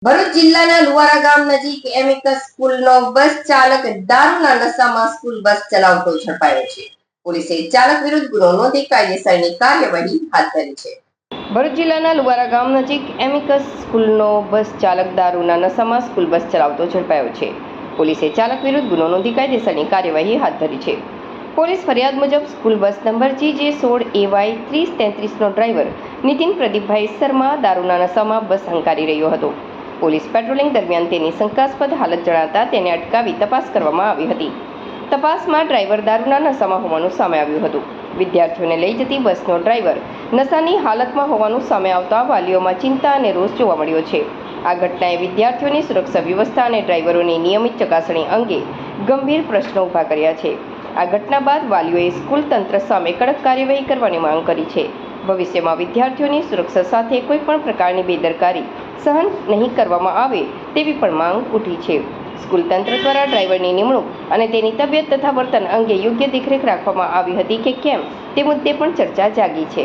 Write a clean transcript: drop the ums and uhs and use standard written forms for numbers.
ભરૂચ જિલ્લાના લુવારા ગામ નજીક એમિકસ સ્કૂલનો બસ ચાલક દારૂના નશામાં સ્કૂલ બસ ચલાવતો ઝડપાયો છે. પોલીસે ચાલક વિરુદ્ધ ગુનો નોંધી કાયદેસરની કાર્યવાહી હાથ ધરી છે. ભરૂચ જિલ્લાના લુવારા ગામ નજીક એમિકસ સ્કૂલનો બસ ચાલક દારૂના નશામાં સ્કૂલ બસ ચલાવતો ઝડપાયો છે. પોલીસે ચાલક વિરુદ્ધ ગુનો નોંધી કાયદેસરની કાર્યવાહી હાથ ધરી છે. પોલીસ ફરિયાદ મુજબ સ્કૂલ બસ નંબર GJ16AY 3033નો ડ્રાઈવર નીતિન પ્રદીપભાઈ શર્મા દારૂના નશામાં બસ હંકારી રહ્યો હતો. પોલીસ પેટ્રોલિંગ દરમિયાન તેની શંકાસ્પદ હાલત જણાતા તેને અટકાવી તપાસ કરવામાં આવી હતી. તપાસમાં ડ્રાઈવર દારૂના નશામાં હોવાનું સામે આવ્યું હતું. વિદ્યાર્થીઓને લઈ જતી બસનો ડ્રાઈવર નશાની હાલતમાં હોવાનું સામે આવતા વાલીઓમાં ચિંતા અને રોષ જોવા મળ્યો છે. આ ઘટનાએ વિદ્યાર્થીઓની સુરક્ષા વ્યવસ્થા અને ડ્રાઈવરોની નિયમિત ચકાસણી અંગે ગંભીર પ્રશ્નો ઊભા કર્યા છે. આ ઘટના બાદ વાલીઓએ સ્કૂલ તંત્ર સામે કડક કાર્યવાહી કરવાની માંગ કરી છે. ભવિષ્યમાં વિદ્યાર્થીઓની સુરક્ષા સાથે કોઈપણ પ્રકારની બેદરકારી સહન નહીં કરવામાં આવે તેવી પણ માંગ ઉઠી છે. સ્કૂલ તંત્ર દ્વારા ડ્રાઈવરની નિમણૂક અને તેની તબિયત તથા વર્તન અંગે યોગ્ય દેખરેખ રાખવામાં આવી હતી કે કેમ તે મુદ્દે પણ ચર્ચા જાગી છે.